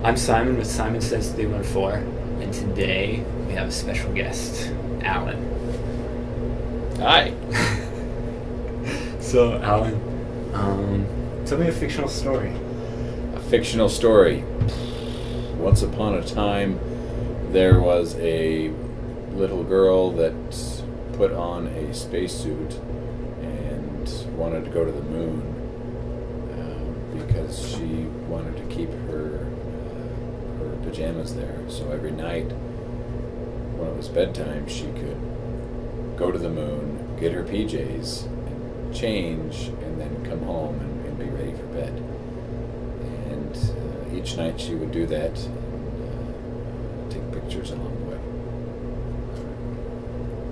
I'm Simon with Simon Says 314, and today we have a special guest, Alan. Hi. So, Alan, tell me a fictional story. A fictional story. Once upon a time, there was a little girl that put on a spacesuit and wanted to go to the moon because she wanted to keep her pajamas there. So every night, when it was bedtime, she could go to the moon, get her PJs, and change, and then come home and be ready for bed. And each night she would do that and take pictures along the way.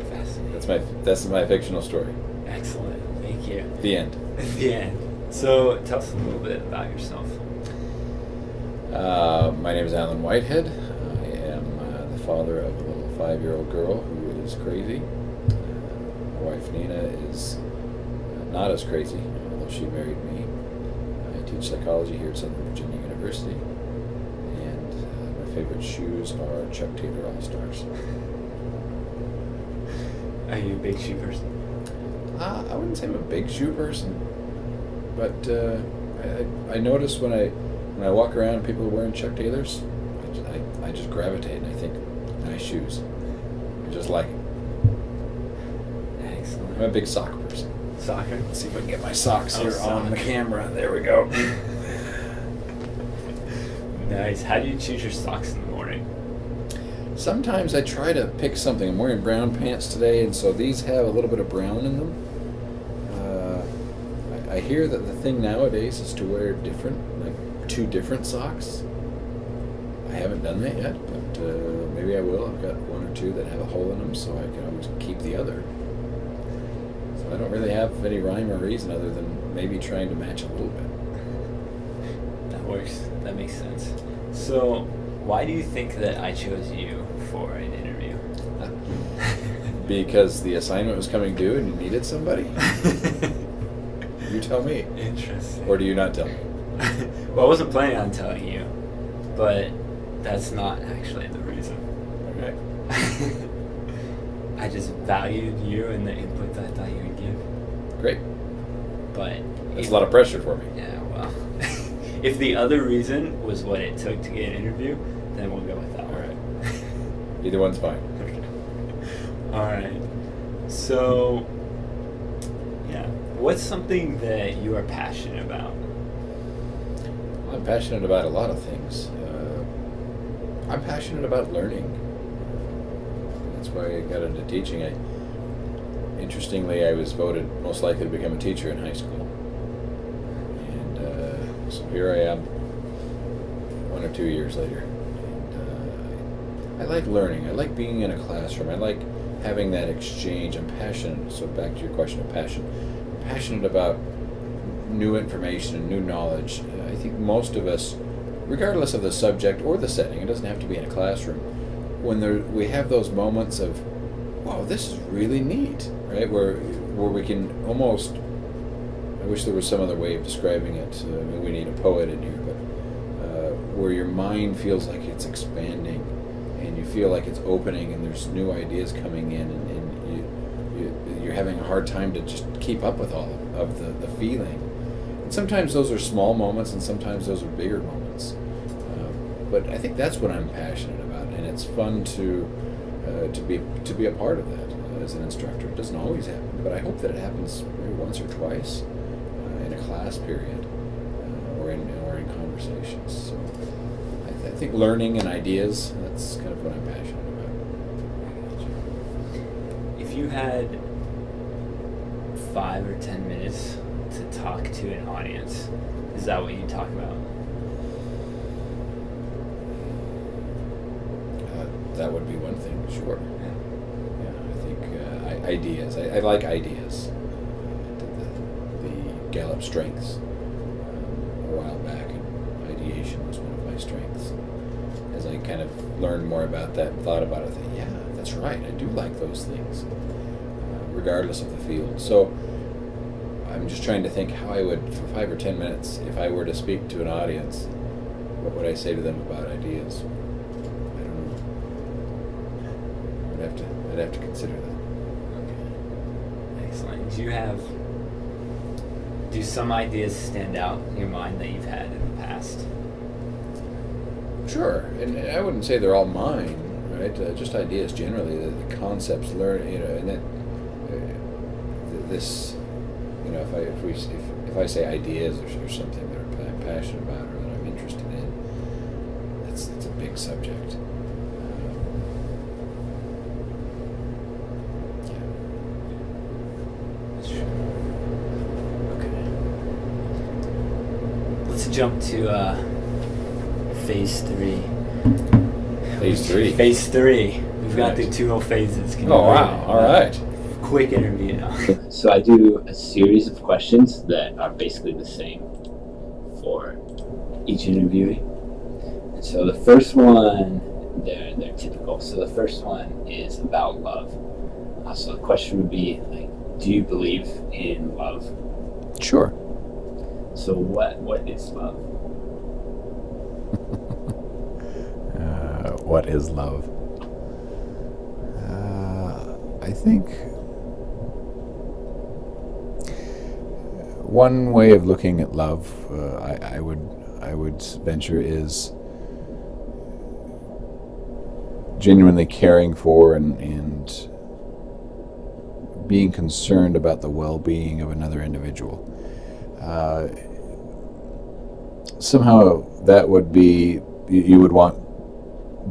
Fascinating. That's my fictional story. Excellent. Thank you. The end. The end. So, tell us a little bit about yourself. My name is Alan Whitehead. I am the father of a little 5-year-old girl who is crazy. My wife Nina is not as crazy, although she married me. I teach psychology here at Southern Virginia University, and my favorite shoes are Chuck Taylor All-Stars. Are you a big shoe person? I wouldn't say I'm a big shoe person, but I notice when I walk around and people are wearing Chuck Taylors, I just gravitate and I think, nice shoes. I just like it. Excellent. I'm a big sock person. Soccer? Let's see if I can get my socks here sock. on the camera. There we go. Nice. How do you choose your socks in the morning? Sometimes I try to pick something. I'm wearing brown pants today, and so these have a little bit of brown in them. I hear that the thing nowadays is to wear two different socks. I haven't done that yet, but maybe I will. I've got one or two that have a hole in them, so I can always keep the other. So I don't really have any rhyme or reason other than maybe trying to match a little bit. That works. That makes sense. So, why do you think that I chose you for an interview? Because the assignment was coming due and you needed somebody? You tell me. Interesting. Or do you not tell me? Well, I wasn't planning on telling you, but that's not actually the reason. Okay. I just valued you and the input that I thought you would give. Great. But That's a lot of pressure for me. Yeah, well, if the other reason was what it took to get an interview, then we'll go with that one. All right. Either one's fine. Okay. All right. So, yeah, what's something that you are passionate about? I'm passionate about a lot of things. I'm passionate about learning. That's why I got into teaching. Interestingly, I was voted most likely to become a teacher in high school. And so here I am 1 or 2 years later. And I like learning. I like being in a classroom. I like having that exchange. I'm passionate. So back to your question of passion. I'm passionate about new information and new knowledge. I think most of us, regardless of the subject or the setting, it doesn't have to be in a classroom, when we have those moments of, wow, this is really neat, right? Where we can almost, I wish there was some other way of describing it. We need a poet in here, but where your mind feels like it's expanding and you feel like it's opening and there's new ideas coming in and you're having a hard time to just keep up with all of the feeling. And sometimes those are small moments and sometimes those are bigger moments. But I think that's what I'm passionate about, and it's fun to be a part of that as an instructor. It doesn't always happen, but I hope that it happens maybe once or twice in a class period or in conversations. So I think learning and ideas, that's kind of what I'm passionate about. If you had 5 or 10 minutes to talk to an audience, is that what you talk about? That would be one thing, sure. Yeah, I think ideas. I like ideas. I did the Gallup Strengths a while back, and ideation was one of my strengths. As I kind of learned more about that and thought about it, I thought, yeah, that's right. I do like those things, regardless of the field. So I'm just trying to think how I would, for 5 or 10 minutes, if I were to speak to an audience, what would I say to them about ideas? I don't know. I'd have to consider that. Okay. Excellent. Do some ideas stand out in your mind that you've had in the past? Sure, and I wouldn't say they're all mine, right? Just ideas generally, the concepts learned, and that this, if I say ideas or something that I'm passionate about or that I'm interested in, it's a big subject. Sure. Okay. Let's jump to phase 3. Phase 3. Phase 3. We've got Right. through 2 whole phases. Can you Oh believe wow! it? All right. Quick interview now. So I do a series of questions that are basically the same for each interviewee. And so the first one, they're typical. So the first one is about love. So the question would be like, do you believe in love? Sure. So what is love? What is love? I think one way of looking at love, I would venture, is genuinely caring for and being concerned about the well-being of another individual. Somehow that would be, you would want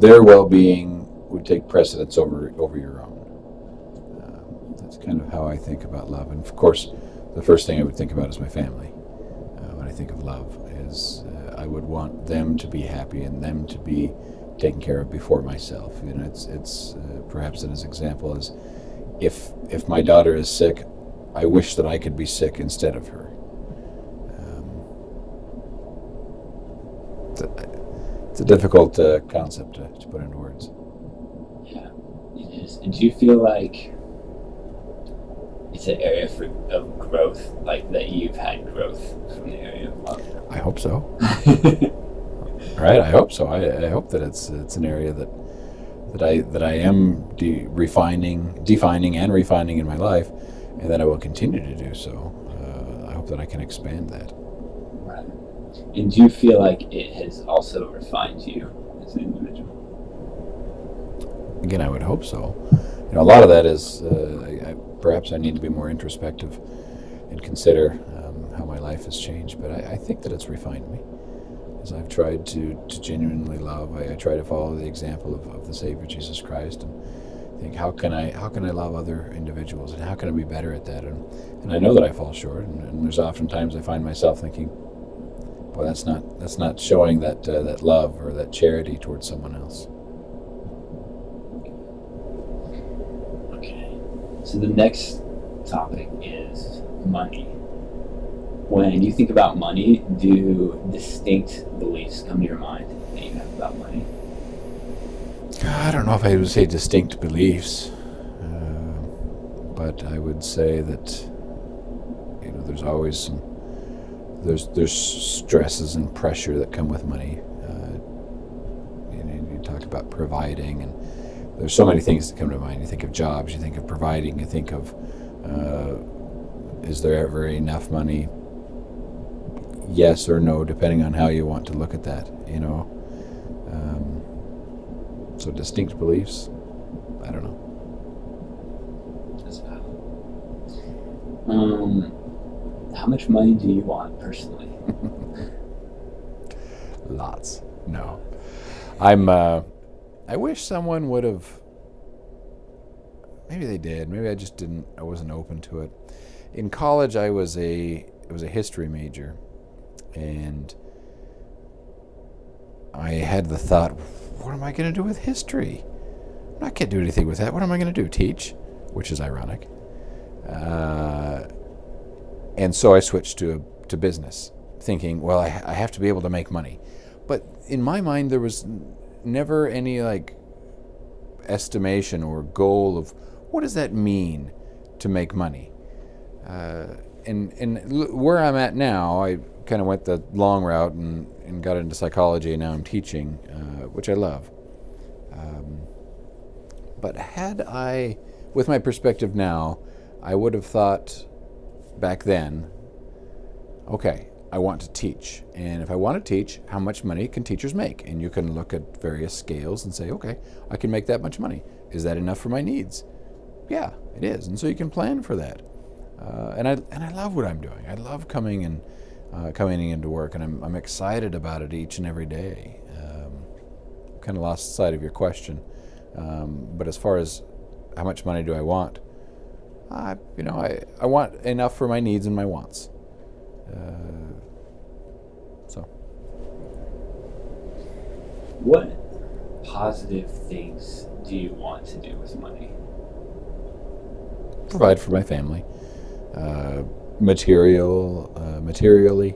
their well-being would take precedence over your own. That's kind of how I think about love. And of course, the first thing I would think about is my family. When I think of love, is I would want them to be happy and them to be taken care of before myself. It's perhaps an example is if my daughter is sick, I wish that I could be sick instead of her. It's a difficult concept to put into words. Yeah, it is. And do you feel like it's an area of growth, like that you've had growth from the area of love? I hope so. Right, I hope so. I hope that it's an area that I am defining and refining in my life, and that I will continue to do so. I hope that I can expand that. Right. And do you feel like it has also refined you as an individual? Again, I would hope so. A lot of that is perhaps I need to be more introspective and consider how my life has changed. But I think that it's refined me. As I've tried to genuinely love, I try to follow the example of the Savior Jesus Christ, and think how can I love other individuals, and how can I be better at that? And I know that I fall short, and there's often times I find myself thinking, well, that's not showing that love or that charity towards someone else. Okay. So the next topic is money. When you think about money, do distinct beliefs come to your mind that you have about money? I don't know if I would say distinct beliefs, but I would say that there's always there's stresses and pressure that come with money. You talk about providing, and there's so many things that come to mind. You think of jobs, you think of providing, you think of is there ever enough money? Yes or no, depending on how you want to look at that. So distinct beliefs, I don't know. That's valid. How much money do you want personally? Lots. No. I wish someone would have, maybe they did, maybe I just didn't, I wasn't open to it. In college I was a history major, and I had the thought, what am I going to do with history? I can't do anything with that. What am I going to do? Teach? Which is ironic. And so I switched to business, thinking, well, I have to be able to make money. But in my mind, there was never any estimation or goal of what does that mean to make money. And where I'm at now, kind of went the long route and got into psychology, and now I'm teaching, which I love. But had I, with my perspective now, I would have thought back then, okay, I want to teach. And if I want to teach, how much money can teachers make? And you can look at various scales and say, okay, I can make that much money. Is that enough for my needs? Yeah, it is. And so you can plan for that. And I love what I'm doing. I love coming into work, and I'm excited about it each and every day. Kind of lost sight of your question. But as far as how much money do I want, I want enough for my needs and my wants. What positive things do you want to do with money? Provide for my family, materially,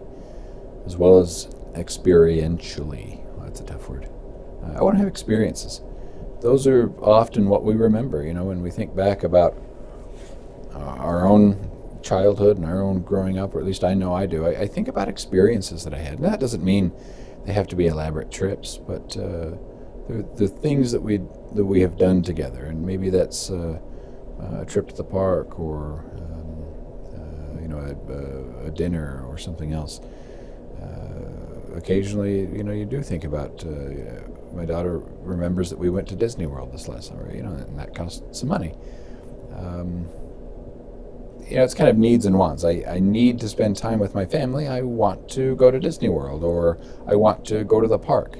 as well as experientially. Oh, that's a tough word. I want to have experiences. Those are often what we remember, when we think back about our own childhood and our own growing up, or at least I know I do. I think about experiences that I had. And that doesn't mean they have to be elaborate trips, but the things that we have done together, and maybe that's a trip to the park, or a dinner or something else. Occasionally, you do think about. My daughter remembers that we went to Disney World this last summer, and that cost some money. It's kind of needs and wants. I need to spend time with my family. I want to go to Disney World, or I want to go to the park.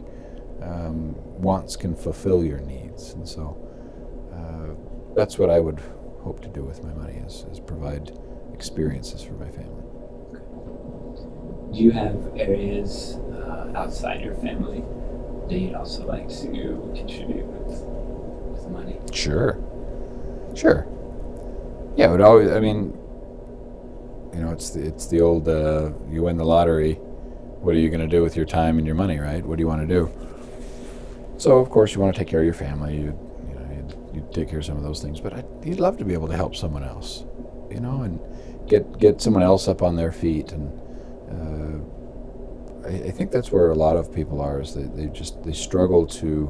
Wants can fulfill your needs, and so that's what I would hope to do with my money, is provide experiences for my family. Do you have areas outside your family that you'd also like to contribute with money? Sure. Yeah, it would always. It's the old. You win the lottery. What are you going to do with your time and your money, right? What do you want to do? So of course you want to take care of your family. You'd take care of some of those things, but you'd love to be able to help someone else, and get someone else up on their feet. And I think that's where a lot of people are. Is they struggle to,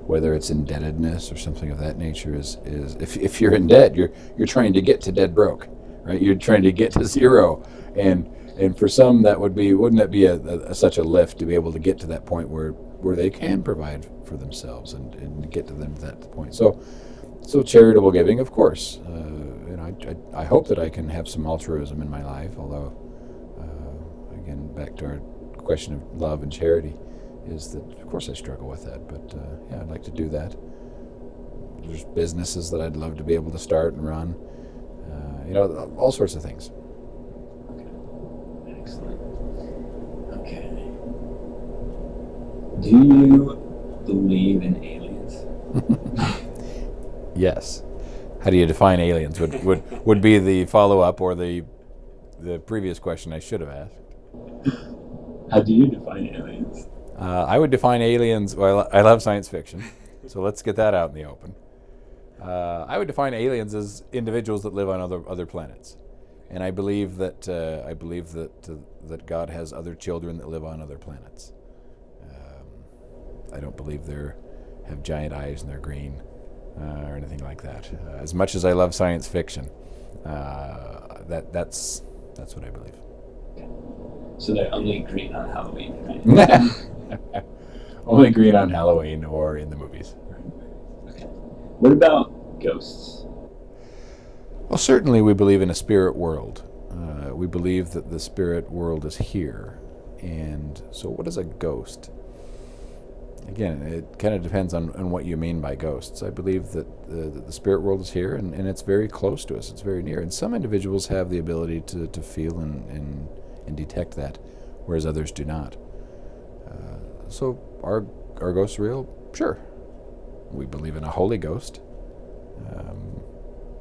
whether it's indebtedness or something of that nature. Is if you're in debt, you're trying to get to dead broke, right? You're trying to get to zero, and for some wouldn't it be such a lift to be able to get to that point where they can provide for themselves and get to them to that point. So charitable giving, of course. I hope that I can have some altruism in my life. Although, again, back to our question of love and charity, is that of course I struggle with that. But yeah, I'd like to do that. There's businesses that I'd love to be able to start and run. All sorts of things. Okay. Excellent. Okay. Do you believe in aliens? Yes. How do you define aliens? Would be the follow-up, or the previous question I should have asked. How do you define aliens? I would define aliens. Well, I love science fiction, so let's get that out in the open. I would define aliens as individuals that live on other planets, and I believe that that God has other children that live on other planets. I don't believe they have giant eyes and they're green or anything like that. As much as I love science fiction, that's what I believe. So they're only green on Halloween, right? Only green on Halloween or in the movies. Okay. What about ghosts? Well, certainly we believe in a spirit world. We believe that the spirit world is here. And so what is a ghost? Again, it kind of depends on what you mean by ghosts. I believe that the spirit world is here, and it's very close to us. It's very near. And some individuals have the ability to feel and detect that, whereas others do not. So are ghosts real? Sure. We believe in a Holy Ghost.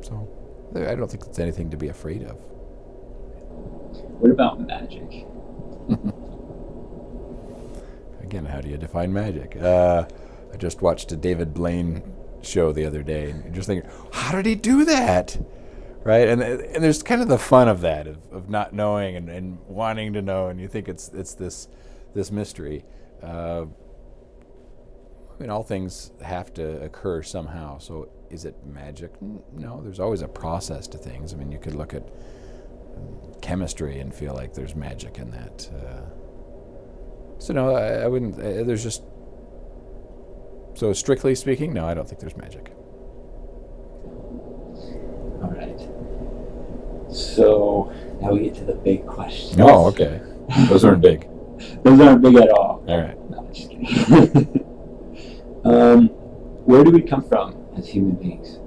So I don't think it's anything to be afraid of. What about magic? Again, how do you define magic? I just watched a David Blaine show the other day, and just thinking, how did he do that? right? And there's kind of the fun of that, of not knowing and wanting to know, and you think it's this mystery. I mean, all things have to occur somehow. So is it magic? No, there's always a process to things. I mean, you could look at chemistry and feel like there's magic in that. So no, I wouldn't. There's just. So strictly speaking, no, I don't think there's magic. All right. So now we get to the big questions. Oh, okay. Those aren't big. Those aren't big at all. All right. No, I'm just kidding. Where do we come from as human beings?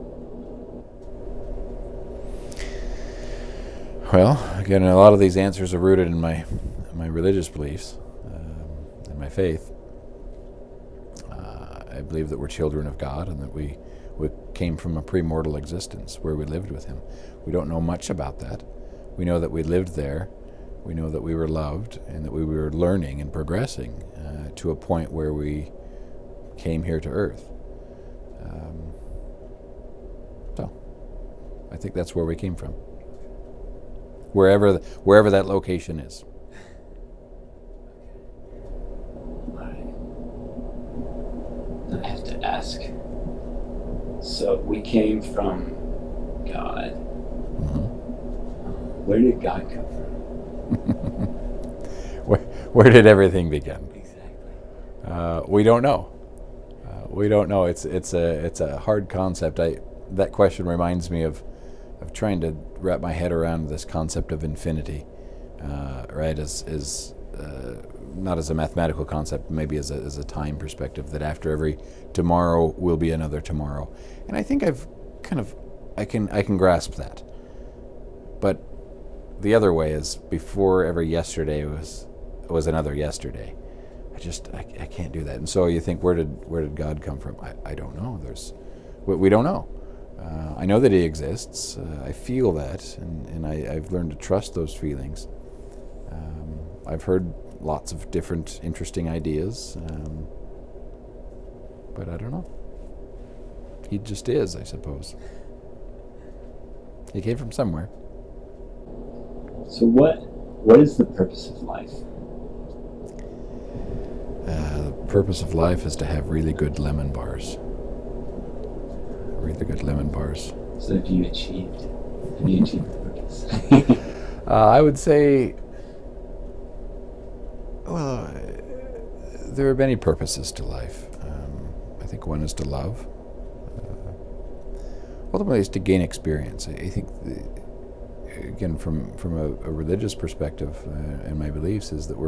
Well, again, a lot of these answers are rooted in my religious beliefs and my faith. I believe that we're children of God and that we came from a premortal existence where we lived with Him. We don't know much about that. We know that we lived there. We know that we were loved and that we were learning and progressing to a point where we came here to earth. So I think that's where we came from. Wherever that location is. I have to ask. So we came from God. Mm-hmm. Where did God come from? Where did everything begin? Exactly. We don't know. We don't know. It's a hard concept. That question reminds me of trying to wrap my head around this concept of infinity, right? As not as a mathematical concept, maybe as a time perspective, that after every tomorrow will be another tomorrow. And I think I can grasp that. But the other way is before every yesterday was another yesterday. I can't do that. And so you think, where did God come from? I don't know. We don't know. I know that He exists. I feel that, and I've learned to trust those feelings. I've heard lots of different interesting ideas, but I don't know. He just is, I suppose. He came from somewhere. So what is the purpose of life? The purpose of life is to have really good lemon bars. Really good lemon bars. So have you achieved the purpose? I would say, well, there are many purposes to life. I think one is to love. Ultimately, is to gain experience. I think, again, from a religious perspective, and my beliefs is that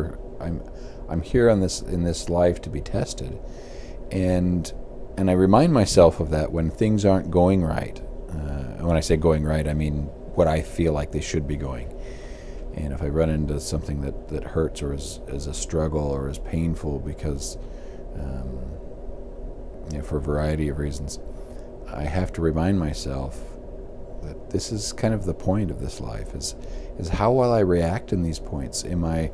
I'm here in this life to be tested, and I remind myself of that when things aren't going right. When I say going right, I mean what I feel like they should be going. And if I run into something that hurts or is a struggle or is painful because, for a variety of reasons, I have to remind myself that this is kind of the point of this life, is how will I react in these points? Am I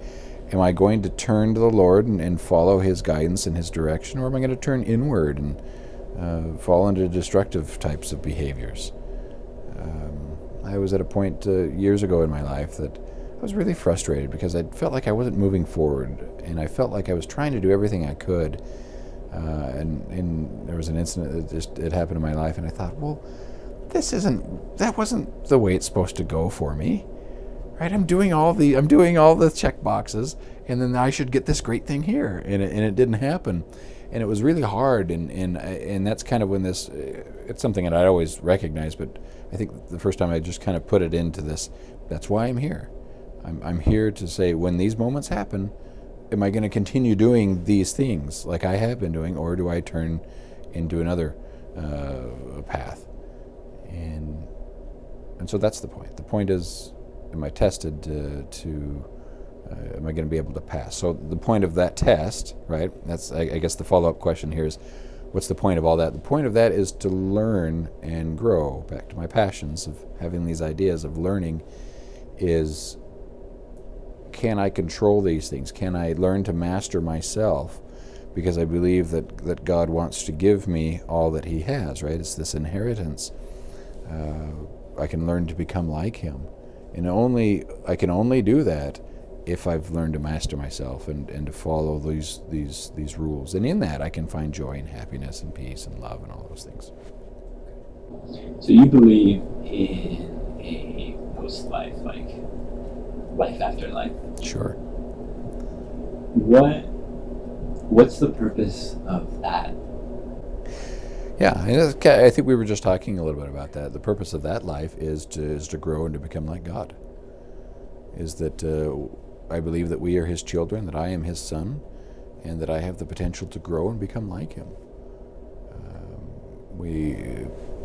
going to turn to the Lord and follow His guidance and His direction, or am I going to turn inward and fall into destructive types of behaviors? I was at a point years ago in my life that I was really frustrated because I felt like I wasn't moving forward, and I felt like I was trying to do everything I could. And there was an incident that happened in my life, and I thought, well, that wasn't the way it's supposed to go for me, right? I'm doing all the check boxes, and then I should get this great thing here, and it didn't happen, and it was really hard, and that's kind of when it's something that I'd always recognized, but I think the first time I just kind of put it into this, that's why I'm here. I'm here to say, when these moments happen, am I going to continue doing these things like I have been doing, or do I turn into another path? And so that's the point. The point is, am I tested am I going to be able to pass? So the point of that test, right? That's I guess the follow-up question here is, what's the point of all that? The point of that is to learn and grow. Back to my passions of having these ideas of learning is, can I control these things? Can I learn to master myself? Because I believe that God wants to give me all that He has, right? It's this inheritance. I can learn to become like him. And I can only do that if I've learned to master myself and to follow these rules. And in that I can find joy and happiness and peace and love and all those things. So you believe in a post-life, like life after life? Sure. What's the purpose of that? Yeah, I think we were just talking a little bit about that. The purpose of that life is to grow and to become like God. Is that I believe that we are His children, that I am His son, and that I have the potential to grow and become like Him.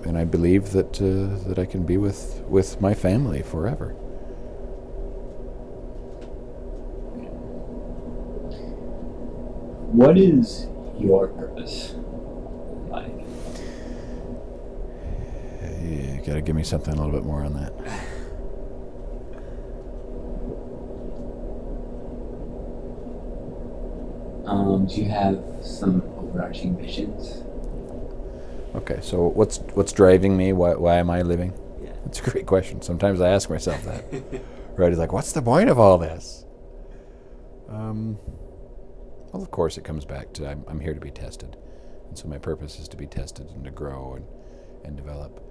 And I believe that I can be with my family forever. What is your purpose in life? You got to give me something a little bit more on that. Do you have some overarching visions? Okay, so what's driving me? Why am I living? Yeah. That's a great question. Sometimes I ask myself that. Right? It's like, what's the point of all this? Well, of course, it comes back to I'm here to be tested, and so my purpose is to be tested and to grow and develop.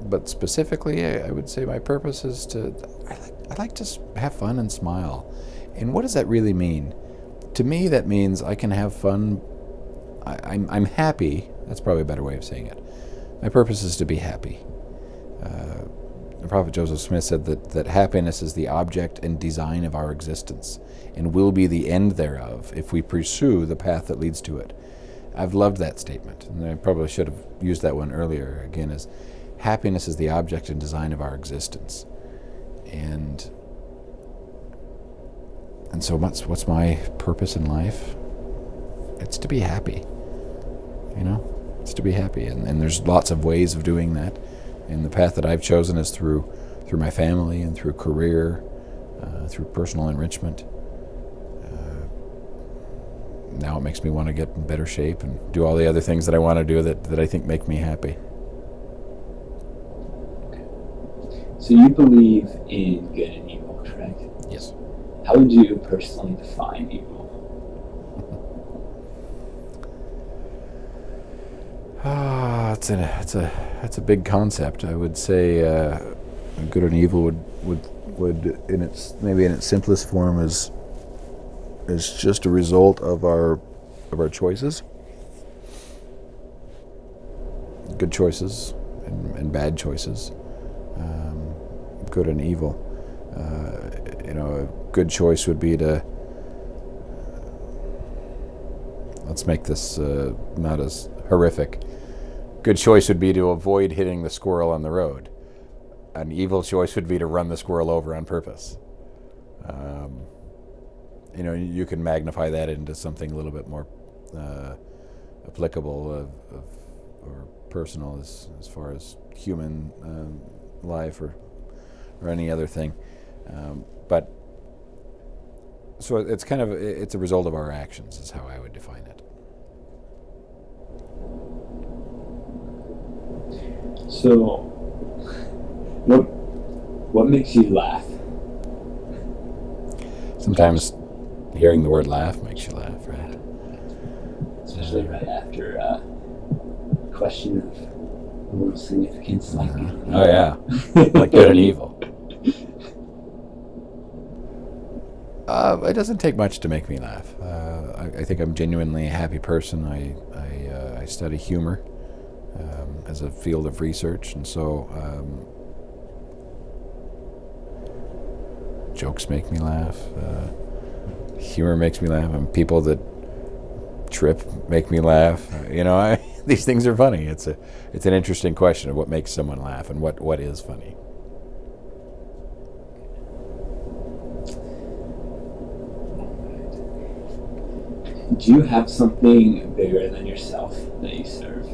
But specifically, I would say my purpose is I like to have fun and smile. And what does that really mean? To me, that means I can have fun. I'm happy. That's probably a better way of saying it. My purpose is to be happy. The Prophet Joseph Smith said that happiness is the object and design of our existence, and will be the end thereof if we pursue the path that leads to it. I've loved that statement, and I probably should have used that one earlier. Again, is happiness is the object and design of our existence, and so what's my purpose in life? It's to be happy. It's to be happy, and there's lots of ways of doing that. And the path that I've chosen is through my family and through career, through personal enrichment. Now it makes me want to get in better shape and do all the other things that I want to do that I think make me happy. So you believe in good and evil, correct? Yes. How would you personally define evil? It's a big concept. I would say good and evil would in its simplest form is just a result of our choices. Good choices and bad choices. Good and evil. A good choice would be to, let's make this not as horrific. Good choice would be to avoid hitting the squirrel on the road. An evil choice would be to run the squirrel over on purpose. You can magnify that into something a little bit more applicable or personal as far as human life or any other thing. But so it's a result of our actions is how I would define it. So, what makes you laugh? Sometimes hearing the word laugh makes you laugh, right? Especially right after a question of a little significance like oh yeah, like good and evil. It doesn't take much to make me laugh. I think I'm genuinely a happy person. I study humor as a field of research, and so jokes make me laugh. Humor makes me laugh. And people that trip make me laugh. These things are funny. It's an interesting question of what makes someone laugh and what is funny. Do you have something bigger than yourself that you serve?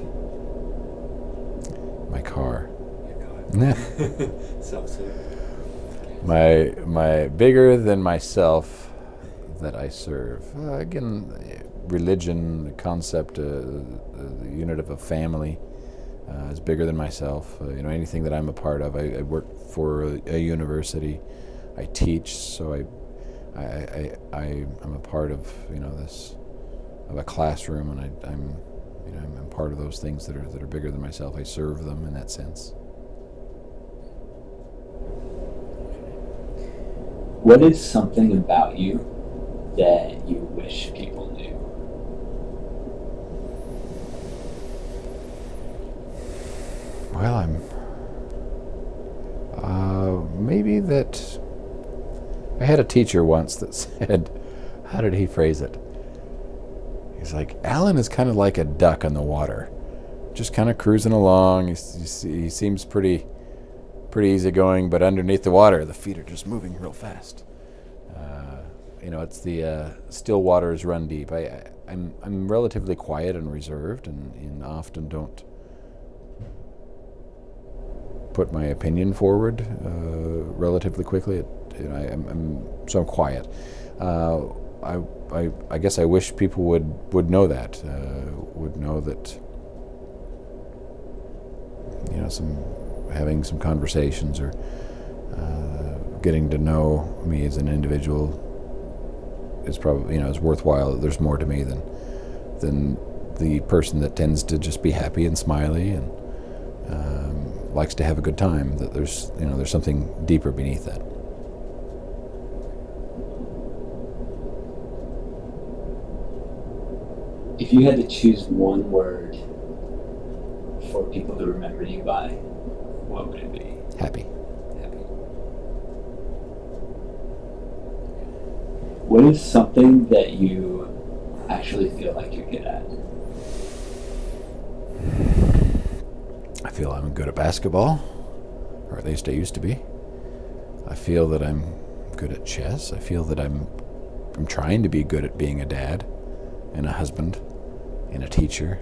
My car. Your car. Self-serve. My bigger than myself that I serve. Again, religion, the concept, the unit of a family, is bigger than myself. Anything that I'm a part of. I work for a university. I teach, so I'm a part of this of a classroom, and I'm part of those things that are bigger than myself. I serve them in that sense. What is something about you that you wish people knew? Well, maybe that I had a teacher once that said, how did he phrase it? He's like, Alan is kind of like a duck on the water, just kind of cruising along. He seems pretty easygoing, but underneath the water, the feet are just moving real fast. It's the still waters run deep. I'm relatively quiet and reserved, and often don't put my opinion forward relatively quickly. I'm quiet. I guess I wish people would know that. Would know that. Having some conversations or getting to know me as an individual is probably is worthwhile. There's more to me than the person that tends to just be happy and smiley and likes to have a good time. That there's something deeper beneath that. If you had to choose one word for people to remember you by, what would it be? Happy. Happy. What is something that you actually feel like you're good at? I feel I'm good at basketball, or at least I used to be. I feel that I'm good at chess. I feel that I'm trying to be good at being a dad and a husband and a teacher.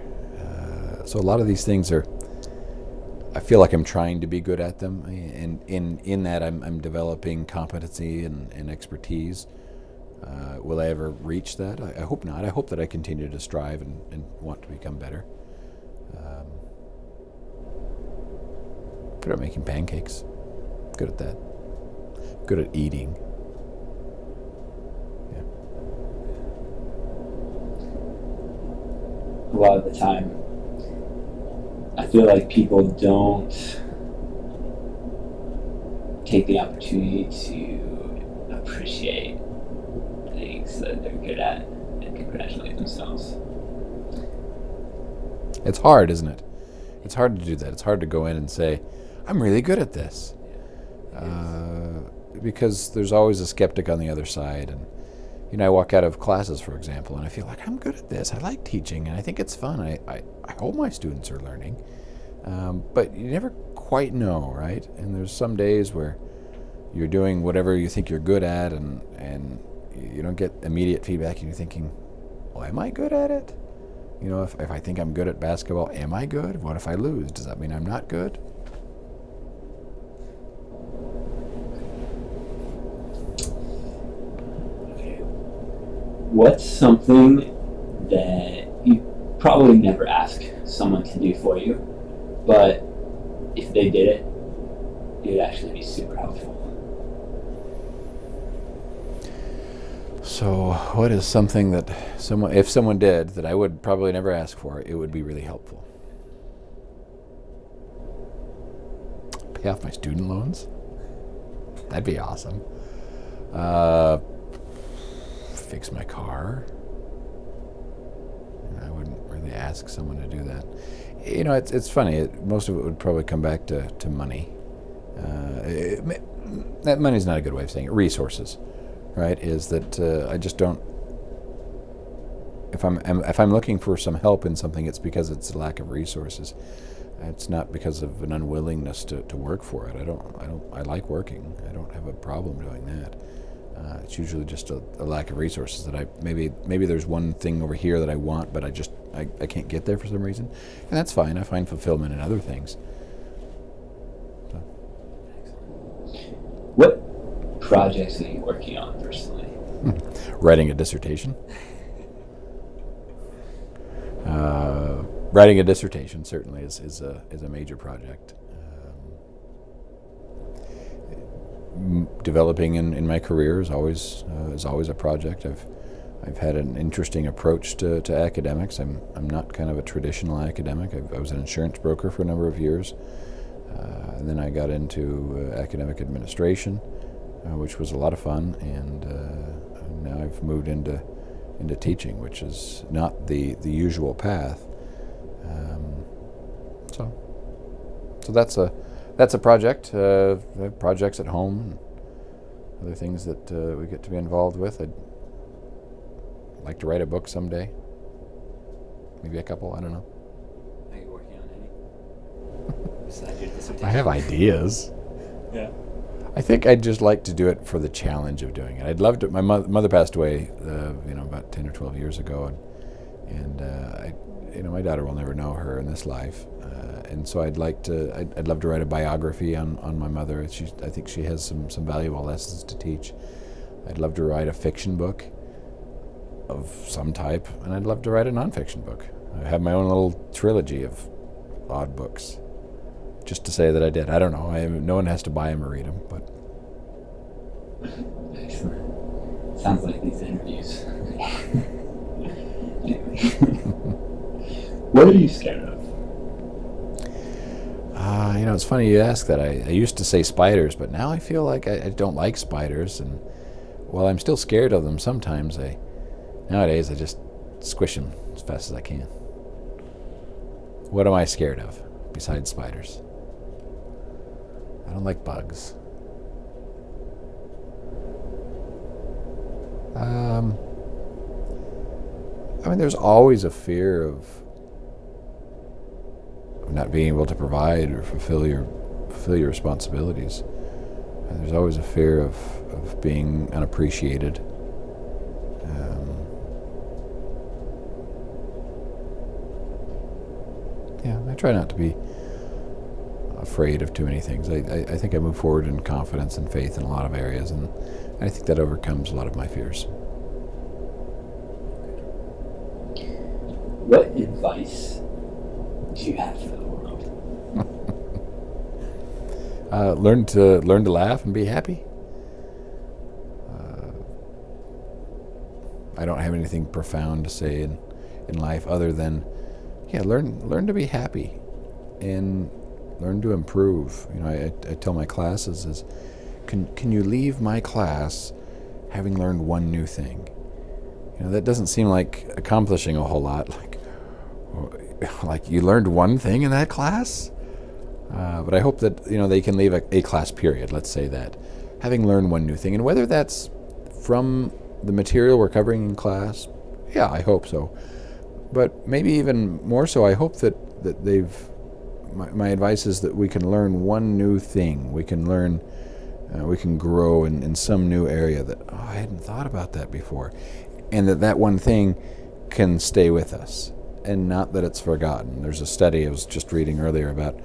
So a lot of these things I feel like I'm trying to be good at them, and in that I'm developing competency and expertise. Will I ever reach that? I hope not. I hope that I continue to strive and want to become better. Good at making pancakes. Good at that. Good at eating. Yeah. A lot of the time, I feel like people don't take the opportunity to appreciate things that they're good at and congratulate themselves. It's hard, isn't it? It's hard to do that. It's hard to go in and say, I'm really good at this. Because there's always a skeptic on the other side. And I walk out of classes, for example, and I feel like I'm good at this. I like teaching, and I think it's fun. I hope my students are learning. But you never quite know, right? And there's some days where you're doing whatever you think you're good at, and you don't get immediate feedback, and you're thinking, well, am I good at it? If I think I'm good at basketball, am I good? What if I lose? Does that mean I'm not good? What's something that you probably never ask someone to do for you, but if they did it, it would actually be super helpful? So what is something that if someone did that I would probably never ask for, it would be really helpful? Pay off my student loans? That'd be awesome. Fix my car? I wouldn't really ask someone to do that. It's funny. Most of it would probably come back to money. That money's not a good way of saying it. Resources, right? Is that I just don't. If I'm looking for some help in something, it's because it's a lack of resources. It's not because of an unwillingness to work for it. I like working. I don't have a problem doing that. It's usually just a lack of resources that maybe there's one thing over here that I want, but I can't get there for some reason, and that's fine. I find fulfillment in other things. So. What projects are you working on personally? Writing a dissertation. writing a dissertation certainly is a major project. Developing in my career is always a project. I've had an interesting approach to academics. I'm not kind of a traditional academic. I was an insurance broker for a number of years, and then I got into academic administration, which was a lot of fun, and now I've moved into teaching, which is not the usual path. So that's a project. I have projects at home, and other things that we get to be involved with. I'd like to write a book someday. Maybe a couple, I don't know. Are you working on any? Besides your dissertation? I have ideas. Yeah. I think I'd just like to do it for the challenge of doing it. I'd love to. My mother passed away, about 10 or 12 years ago, and my daughter will never know her in this life, and so I'd love to write a biography on my mother. I think she has some valuable lessons to teach. I'd love to write a fiction book of some type, and I'd love to write a nonfiction book. I have my own little trilogy of odd books. Just to say that I did. I don't know. No one has to buy them or read them, but. Excellent. Sounds like these interviews. Anyway. What are you scared of? It's funny you ask that. I used to say spiders, but now I feel like I don't like spiders, and while I'm still scared of them sometimes, nowadays I just squish them as fast as I can. What am I scared of besides spiders? I don't like bugs. There's always a fear of not being able to provide or fulfill your responsibilities. And there's always a fear of being unappreciated. I try not to be afraid of too many things. I think I move forward in confidence and faith in a lot of areas, and I think that overcomes a lot of my fears. What advice do you have for the world? Learn to laugh and be happy. I don't have anything profound to say in life other than, learn to be happy and learn to improve. I tell my classes is, can you leave my class having learned one new thing? That doesn't seem like accomplishing a whole lot. Like you learned one thing in that class? But I hope that, they can leave a class period, let's say that, having learned one new thing. And whether that's from the material we're covering in class, I hope so. But maybe even more so, I hope that my advice is that we can learn one new thing. We can learn, we can grow in some new area that, I hadn't thought about that before. And that one thing can stay with us, and not that it's forgotten. There's a study I was just reading earlier about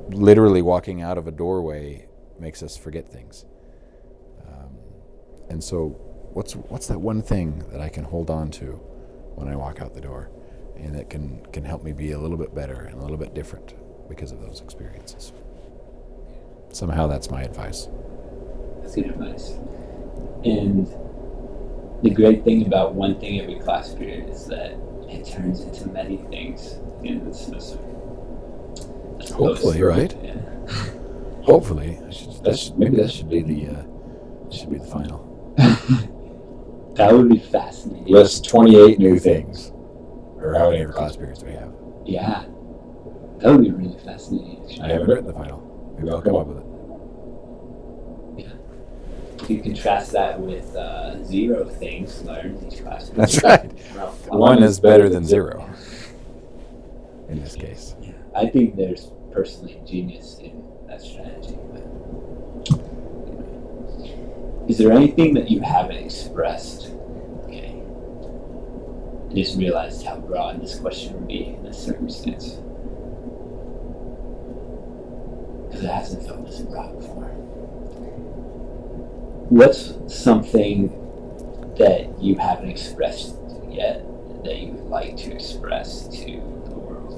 literally walking out of a doorway makes us forget things. And so what's that one thing that I can hold on to when I walk out the door, and that can help me be a little bit better and a little bit different because of those experiences? Somehow that's my advice. That's good advice. And the great thing about one thing every class period is that it turns into many things in the semester. Hopefully, right? Yeah. Hopefully, maybe that should be the final. That would be fascinating. List 28 new things, or how many class periods we have. Yeah, that would be really fascinating. Actually. I haven't written the final. Maybe I'll come up with it. Yeah. You contrast that with 0 things learned each class period. That's right. Well, 1 is better than 0. In this case. Yeah. I think there's personally genius in that strategy. But, is there anything that you haven't expressed? Okay. I just realized how broad this question would be in this circumstance. Because it hasn't felt this broad before. What's something that you haven't expressed yet that you would like to express to the world?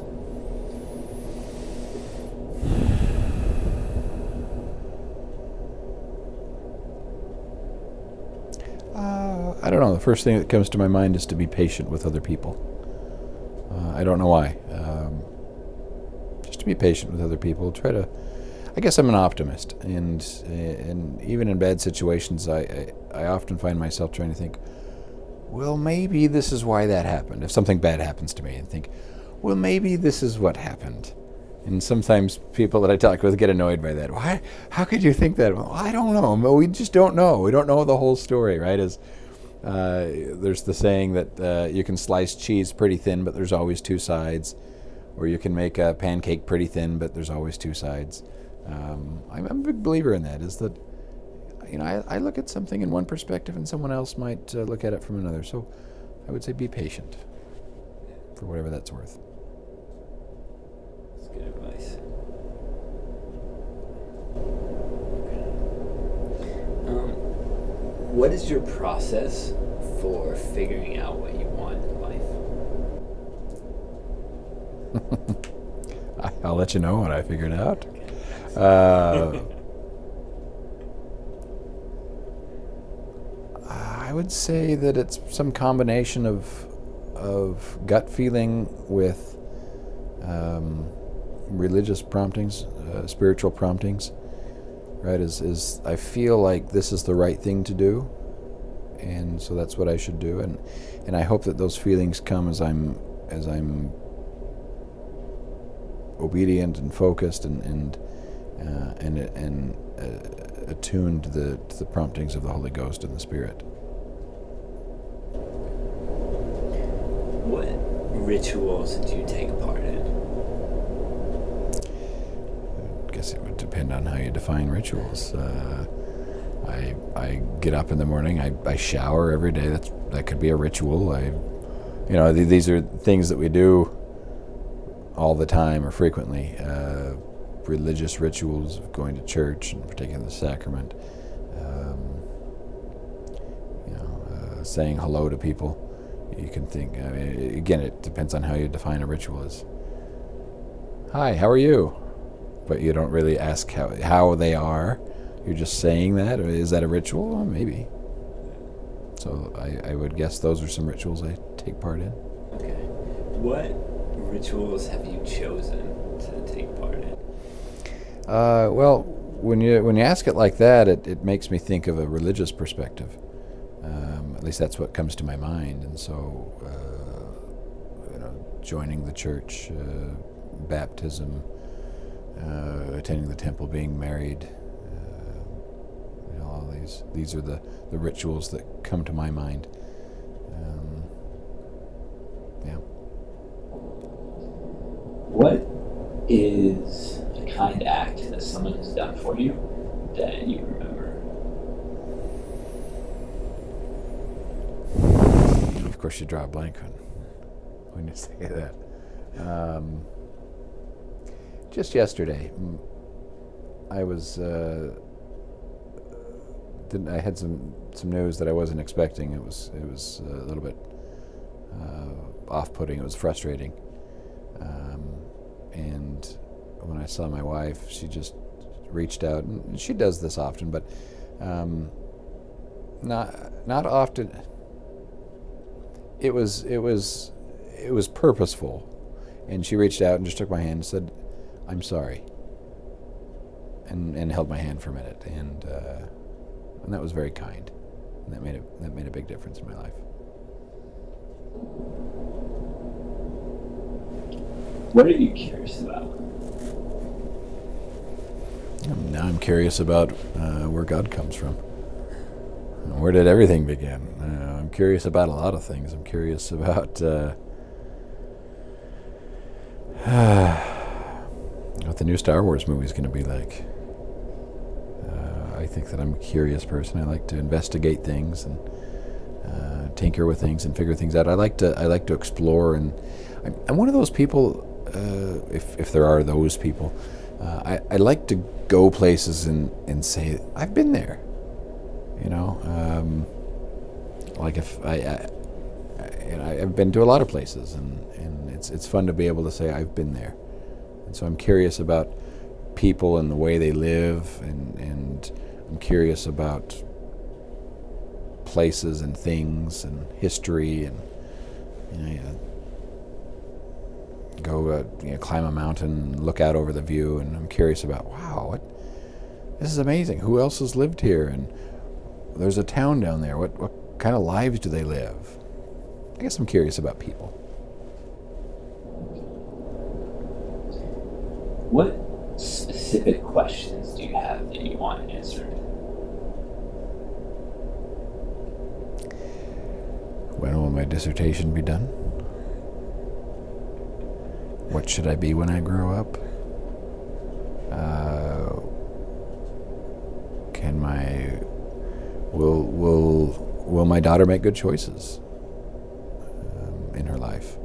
I don't know. The first thing that comes to my mind is to be patient with other people. I don't know why. Just to be patient with other people. I guess I'm an optimist, and even in bad situations, I often find myself trying to think, well, maybe this is why that happened. If something bad happens to me, and think, well, maybe this is what happened. And sometimes people that I talk with get annoyed by that. Why? How could you think that? Well, I don't know. We just don't know. We don't know the whole story, right? There's the saying that you can slice cheese pretty thin, but there's always two sides. Or you can make a pancake pretty thin, but there's always two sides. I'm a big believer in that, is that, I look at something in one perspective and someone else might look at it from another. So I would say be patient for whatever that's worth. That's good advice. What is your process for figuring out what you want in life? I'll let you know when I figure it out. I would say that it's some combination of gut feeling with religious promptings, spiritual promptings. Right? Is I feel like this is the right thing to do, and so that's what I should do, and I hope that those feelings come as I'm obedient and focused and attuned to the promptings of the Holy Ghost and the Spirit. What rituals do you take part in? I guess it would depend on how you define rituals. I get up in the morning. I shower every day. That could be a ritual. These are things that we do all the time or frequently. Religious rituals of going to church and partaking of the sacrament. Saying hello to people. You can think. Again, it depends on how you define a ritual as. Hi, how are you? But you don't really ask how they are. You're just saying that. Is that a ritual? Well, maybe. So I would guess those are some rituals I take part in. Okay. What rituals have you chosen to take part in? Well, when you ask it like that, it makes me think of a religious perspective. At least that's what comes to my mind. And so, joining the church, baptism, attending the temple, being married, all these are the rituals that come to my mind. Yeah. What is a kind act that someone has done for you that you remember? Of course, you draw a blank when you say that. Just yesterday, I was. I had some news that I wasn't expecting. It was a little bit off-putting. It was frustrating. And when I saw my wife, she just reached out, and she does this often, but not often. It was purposeful, and she reached out and just took my hand and said, "I'm sorry," and held my hand for a minute, and that was very kind. And that made a big difference in my life. What are you curious about? Now I'm curious about where God comes from. Where did everything begin? I'm curious about a lot of things. I'm curious about what the new Star Wars movie is going to be like. I think that I'm a curious person. I like to investigate things and tinker with things and figure things out. I like to explore, and I'm one of those people. If there are those people, I like to go places and say I've been there. Like if I I've been to a lot of places, and it's fun to be able to say I've been there. And so I'm curious about people and the way they live, and I'm curious about places and things and history, and go climb a mountain and look out over the view, and I'm curious about, wow, this is amazing. Who else has lived here? And there's a town down there. What kind of lives do they live? I guess I'm curious about people. What specific questions do you have that you want answered? When will my dissertation be done? What should I be when I grow up? Will my daughter make good choices in her life?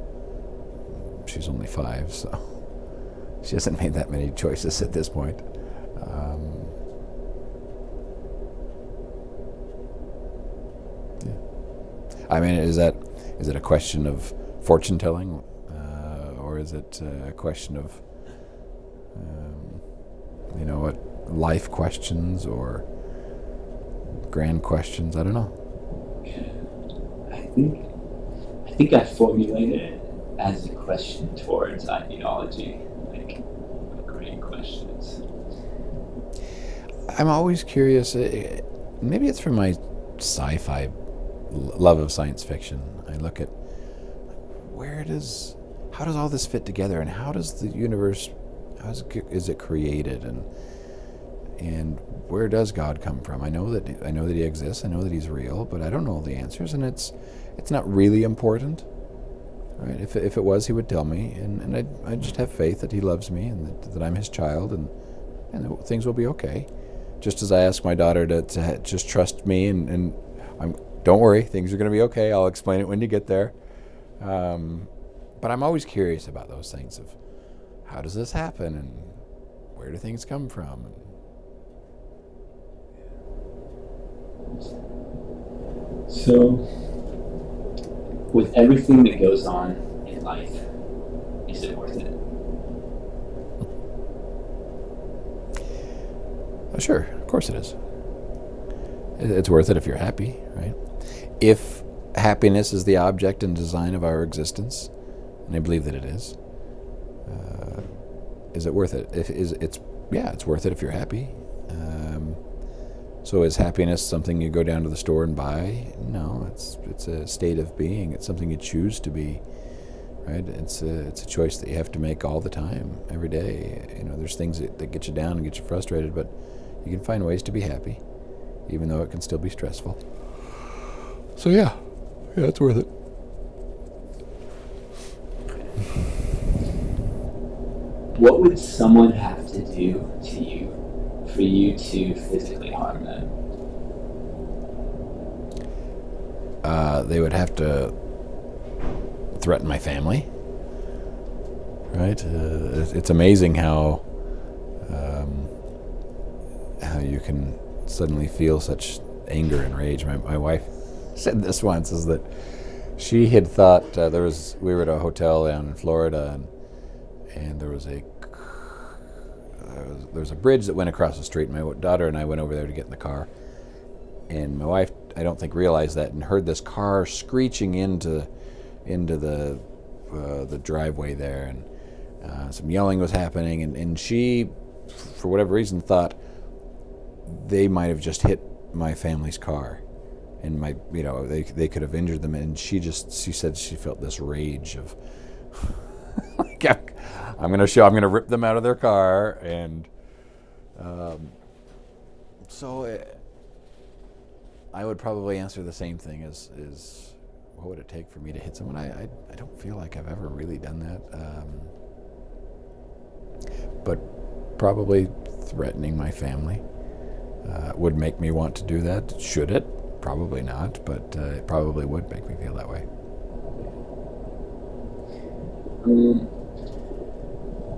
She's only 5, so she hasn't made that many choices at this point. I mean, is it a question of fortune telling, or is it a question of life questions or grand questions? I don't know. I think I formulated it as a question towards ideology, like great questions. I'm always curious. Maybe it's from my sci-fi love of science fiction. I look at how does all this fit together, and how does the universe, is it created, and where does God come from? I know that He exists. I know that He's real, but I don't know all the answers, and it's not really important, right? If it was, He would tell me, and I just have faith that He loves me, and that I'm His child, and that things will be okay. Just as I ask my daughter to just trust me, and don't worry, things are going to be okay. I'll explain it when you get there. But I'm always curious about those things of how does this happen, and where do things come from? So, with everything that goes on in life, is it worth it? Sure, of course it is. It's worth it if you're happy, right? If happiness is the object and design of our existence, and I believe that it is it worth it? It's worth it if you're happy. So is happiness something you go down to the store and buy? No, it's a state of being. It's something you choose to be, right? It's a choice that you have to make all the time, every day. There's things that get you down and get you frustrated, but you can find ways to be happy, even though it can still be stressful. So yeah, it's worth it. What would someone have to do to you for you to physically harm them? They would have to threaten my family, right? It's amazing how you can suddenly feel such anger and rage. My wife said this once, is that she had thought we were at a hotel down in Florida, and there was a bridge that went across the street. My daughter and I went over there to get in the car, and my wife, I don't think, realized that, and heard this car screeching into the driveway there, and some yelling was happening, and she, for whatever reason, thought they might have just hit my family's car, and they could have injured them, and she said she felt this rage of like, I'm gonna rip them out of their car, and I would probably answer the same thing as what would it take for me to hit someone? I don't feel like I've ever really done that, but probably threatening my family would make me want to do that. Should it? Probably not, but it probably would make me feel that way.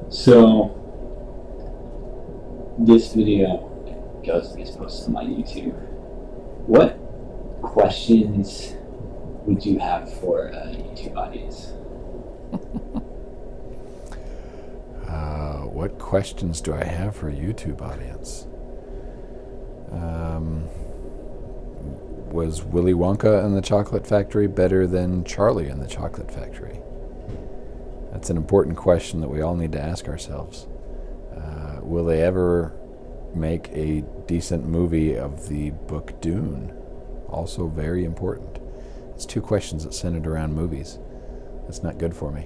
So this video gets posted on my YouTube. What questions would you have for a YouTube audience? What questions do I have for a YouTube audience? Was Willy Wonka and the Chocolate Factory better than Charlie and the Chocolate Factory? That's an important question that we all need to ask ourselves. Will they ever make a decent movie of the book Dune? Also very important. It's two questions that centered around movies. That's not good for me.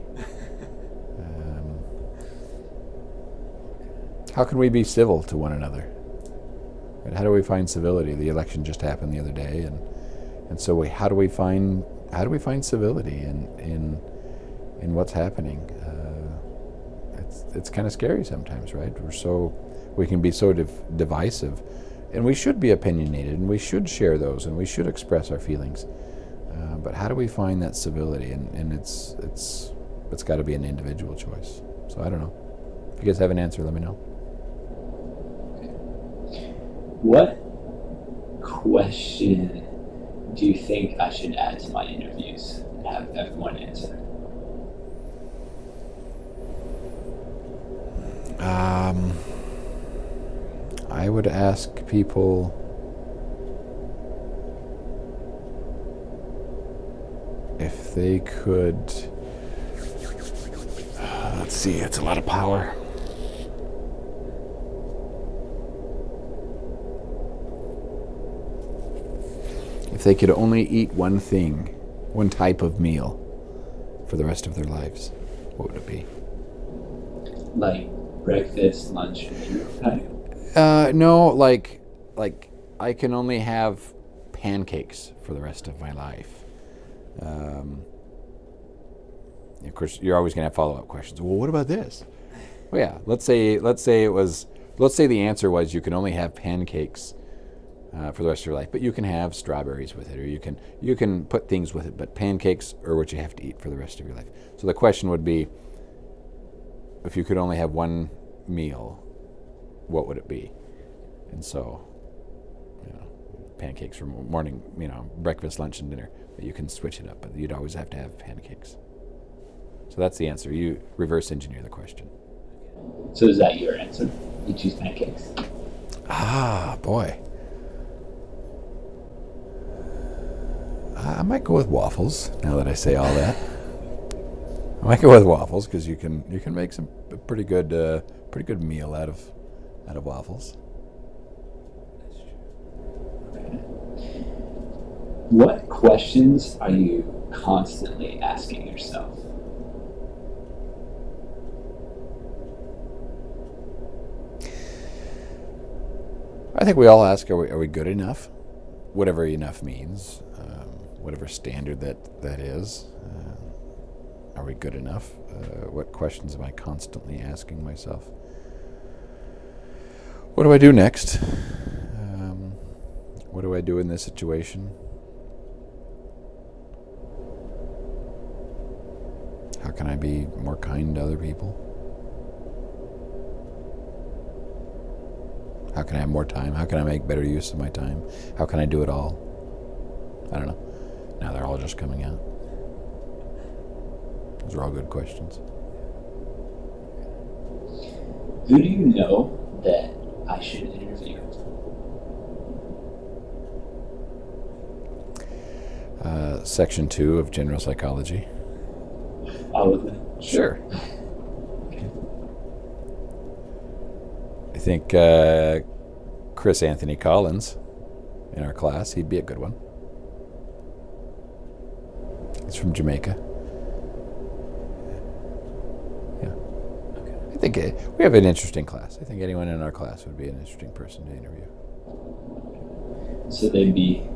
How can we be civil to one another? How do we find civility? The election just happened the other day, and so how do we find civility in what's happening? It's kind of scary sometimes, right? We can be so divisive, and we should be opinionated, and we should share those, and we should express our feelings. But how do we find that civility? And it's got to be an individual choice. So I don't know. If you guys have an answer, let me know. What question do you think I should add to my interviews and have everyone answer? I would ask people if they could. Let's see, it's a lot of power. If they could only eat one thing, one type of meal for the rest of their lives, what would it be? Like breakfast, lunch, and dinner kind? No, like I can only have pancakes for the rest of my life. Of course, you're always going to have follow-up questions. Well, what about this? Well, yeah. Let's say the answer was you can only have pancakes for the rest of your life, but you can have strawberries with it, or you can put things with it. But pancakes are what you have to eat for the rest of your life. So the question would be, if you could only have one meal, what would it be? And so, pancakes for morning, breakfast, lunch, and dinner. But you can switch it up, but you'd always have to have pancakes. So that's the answer. You reverse engineer the question. So is that your answer? You choose pancakes? Ah, boy. I might go with waffles, now that I say all that. I might go with waffles, because you can make some pretty good meal out of waffles. That's true. Okay. What questions are you constantly asking yourself? I think we all ask, are we good enough? Whatever enough means, whatever standard that is. Are we good enough? What questions am I constantly asking myself? What do I do next? What do I do in this situation? How can I be more kind to other people? How can I have more time? How can I make better use of my time? How can I do it all? I don't know. Now they're all just coming out. Those are all good questions. Who do you know that I should interview? Section 2 of General Psychology. All of them? Sure. Okay. I think Chris Anthony Collins in our class, he'd be a good one. He's from Jamaica. Yeah. Okay. I think we have an interesting class. I think anyone in our class would be an interesting person to interview. So they'd be,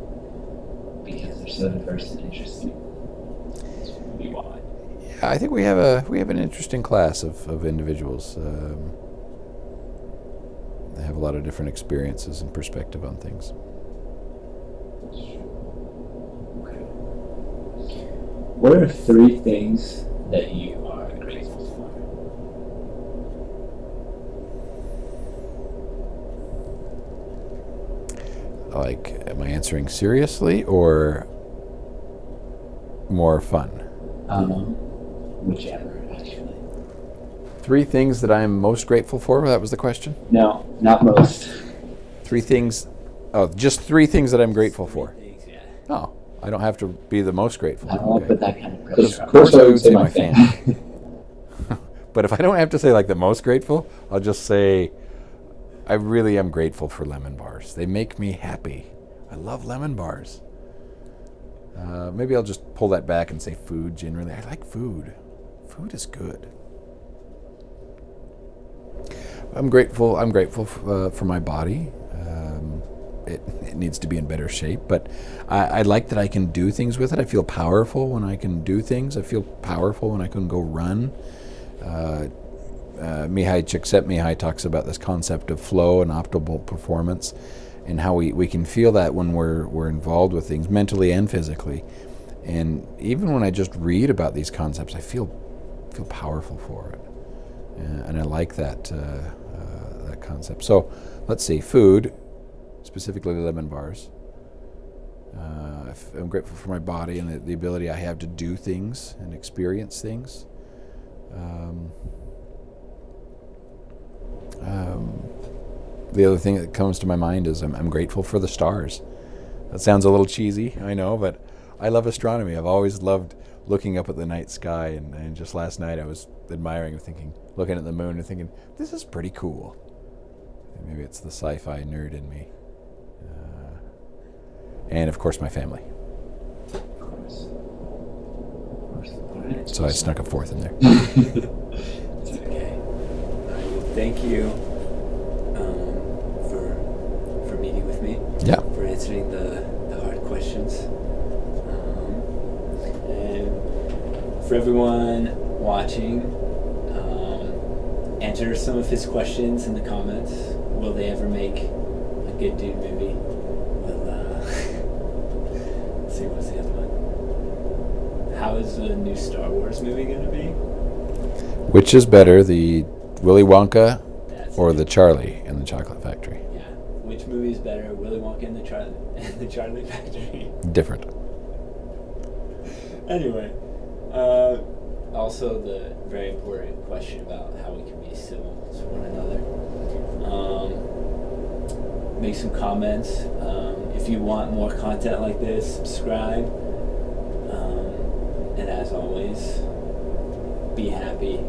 because they're so diverse and interesting, this would be why. Yeah, I think we have an interesting class of individuals. They have a lot of different experiences and perspective on things. Okay. What are 3 things that you are grateful for? Like, am I answering seriously, or more fun? Whichever, actually. 3 things that I'm most grateful for? That was the question? No, not most. 3 things. Oh, just 3 things that I'm grateful for. Things, yeah. Oh, I don't have to be the most grateful. I don't want to put that kind of Of pressure on. course I would say my family. But if I don't have to say like the most grateful, I'll just say I really am grateful for lemon bars. They make me happy. I love lemon bars. Maybe I'll just pull that back and say food generally. I like food. Food is good. I'm grateful for my body. It needs to be in better shape, but I like that I can do things with it. I feel powerful when I can do things. I feel powerful when I can go run. Mihai Csikszentmihalyi talks about this concept of flow and optimal performance, and how we can feel that when we're involved with things mentally and physically. And even when I just read about these concepts, I feel powerful for it, and I like that concept. So let's see, food, specifically lemon bars. I'm grateful for my body and the ability I have to do things and experience things. The other thing that comes to my mind is I'm grateful for the stars. That sounds a little cheesy, I know, but I love astronomy. I've always loved looking up at the night sky, and just last night I was admiring and thinking, looking at the moon and thinking, this is pretty cool. Maybe it's the sci-fi nerd in me. And of course my family. Of course. All right. So I snuck a 4th in there. It's okay. All right, well, thank you for meeting with me. Yeah. For answering the hard questions. And for everyone watching, enter some of his questions in the comments. Will they ever make a Good Dude movie? Let's see, what's the other one? How is the new Star Wars movie going to be? Which is better, the Willy Wonka That's or it. the Charlie and the Chocolate Factory? Yeah. Which movie is better, Willy Wonka and the Charlie Factory? Different. Anyway, also the very important question about how we can be civil to one another. Make some comments. If you want more content like this, subscribe. And as always, be happy.